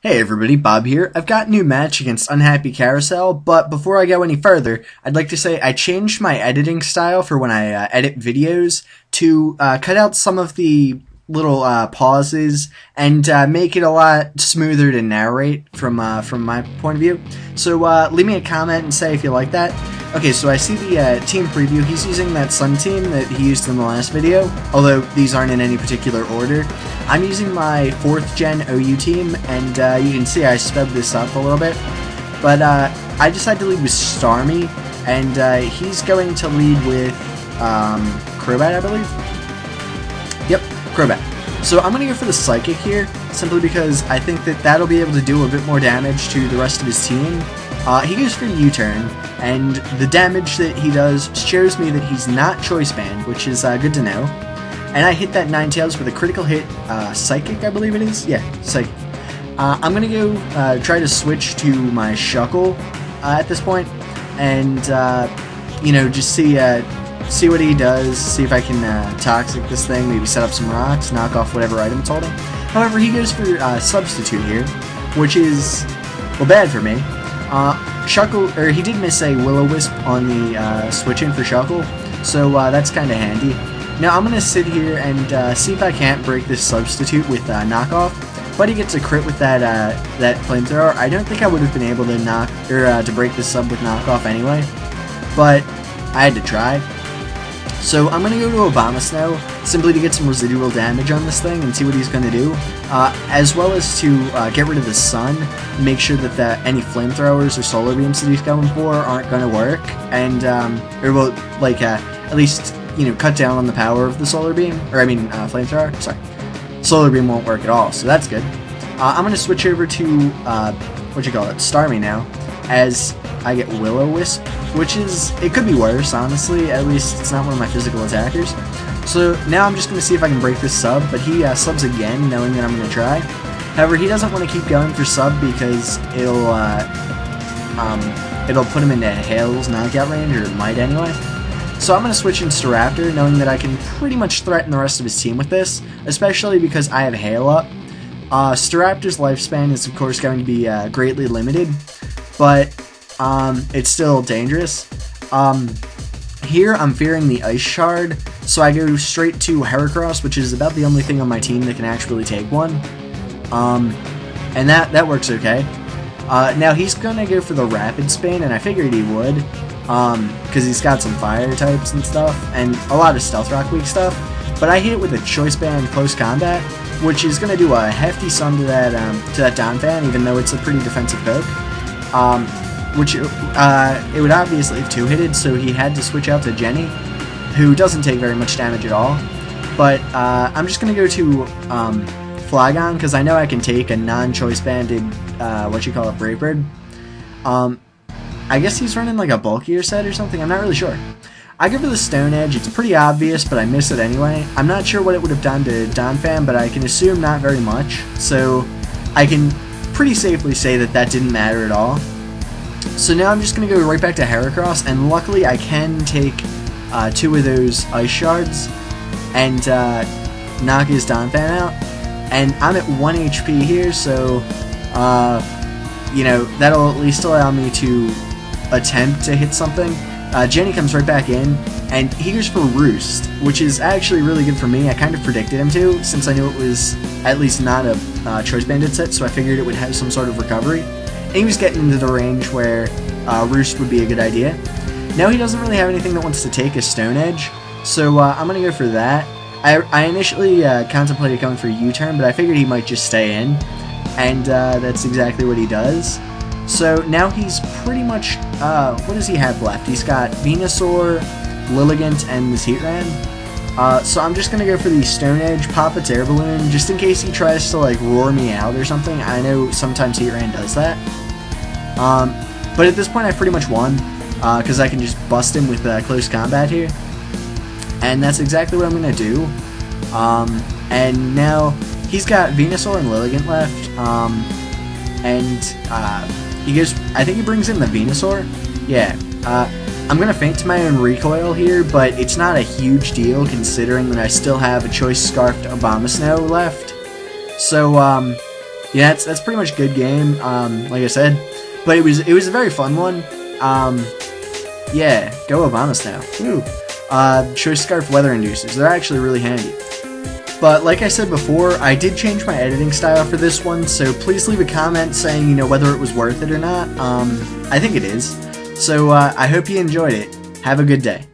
Hey everybody, Bob here. I've got a new match against Unhappy Carousel, but before I go any further, I'd like to say I changed my editing style for when I edit videos to cut out some of the little pauses and make it a lot smoother to narrate from my point of view. So leave me a comment and say if you like that. Okay, so I see the team preview. He's using that Sun team that he used in the last video, although these aren't in any particular order. I'm using my 4th gen OU team, and you can see I sped this up a little bit. But I decided to lead with Starmie, and he's going to lead with Crobat, I believe? Yep, Crobat. So I'm going to go for the Psychic here, simply because I think that that'll be able to do a bit more damage to the rest of his team. He goes for U-turn, and the damage that he does shows me that he's not Choice Band, which is good to know. And I hit that Ninetales with a critical hit, Psychic, I believe it is? Yeah, Psychic. I'm going to go try to switch to my Shuckle at this point, and, you know, just see what he does, see if I can Toxic this thing, maybe set up some rocks, knock off whatever item it's holding. However, he goes for Substitute here, which is, well, bad for me. Shuckle, or he did miss a Will-O-Wisp on the switch-in for Shuckle, so that's kind of handy. Now I'm going to sit here and see if I can't break this Substitute with Knockoff, but he gets a crit with that that Flamethrower. I don't think I would have been able to knock, or to break this sub with Knockoff anyway, but I had to try. So I'm going to go to Abomasnow, simply to get some residual damage on this thing and see what he's going to do, as well as to get rid of the Sun, make sure that any Flamethrowers or Solar Beams that he's going for aren't going to work, and, or will, like, at least, you know, cut down on the power of the Solar Beam, or I mean, Flamethrower, sorry. Solar Beam won't work at all, so that's good. I'm going to switch over to, Starmie now, as I get Will-O-Wisp, which is, it could be worse, honestly, at least it's not one of my physical attackers. So now I'm just going to see if I can break this sub, but he subs again, knowing that I'm going to try. However, he doesn't want to keep going for sub because it'll put him into Hail's knockout range, or it might anyway. So I'm going to switch into Staraptor, knowing that I can pretty much threaten the rest of his team with this, especially because I have Hail up. Staraptor's lifespan is, of course, going to be greatly limited, but it's still dangerous. Here I'm fearing the Ice Shard, so I go straight to Heracross, which is about the only thing on my team that can actually take one. And that works okay. Now he's gonna go for the Rapid Spin, and I figured he would, because he's got some fire types and stuff, and a lot of Stealth Rock weak stuff. But I hit it with a Choice Band Close Combat, which is gonna do a hefty sum to that Donphan, even though it's a pretty defensive poke. Which it would obviously have two-hitted, so he had to switch out to Jenny, who doesn't take very much damage at all. But I'm just going to go to Flygon, because I know I can take a non-choice banded, Brave Bird. I guess he's running like a bulkier set or something, I'm not really sure. I go for the Stone Edge, it's pretty obvious, but I miss it anyway. I'm not sure what it would have done to Donphan, but I can assume not very much, so I can pretty safely say that that didn't matter at all. So now I'm just going to go right back to Heracross, and luckily I can take 2 of those Ice Shards and knock his Donphan out. And I'm at 1 HP here, so, you know, that'll at least allow me to attempt to hit something. Jenny comes right back in, and he goes for Roost, which is actually really good for me. I kind of predicted him to, since I knew it was at least not a Choice Banded set, so I figured it would have some sort of recovery. And he was getting into the range where Roost would be a good idea. Now he doesn't really have anything that wants to take a Stone Edge, so I'm going to go for that. I initially contemplated going for a U-turn, but I figured he might just stay in, and that's exactly what he does. So now he's pretty much, what does he have left? He's got Venusaur, Lilligant, and this Heatran. So I'm just going to go for the Stone Edge, pop its Air Balloon, just in case he tries to like roar me out or something. I know sometimes Heatran does that. But at this point I pretty much won, because I can just bust him with Close Combat here. And that's exactly what I'm going to do. And now he's got Venusaur and Lilligant left, he goes, I think he brings in the Venusaur. Yeah, I'm going to feint to my own recoil here, but it's not a huge deal considering that I still have a Choice Scarfed Abomasnow left. So, yeah, that's pretty much a good game. Like I said, but it was a very fun one. Yeah, go Obamas now. Woo. Choice Scarf weather inducers. They're actually really handy. But like I said before, I did change my editing style for this one, so please leave a comment saying, you know, whether it was worth it or not. I think it is. So I hope you enjoyed it. Have a good day.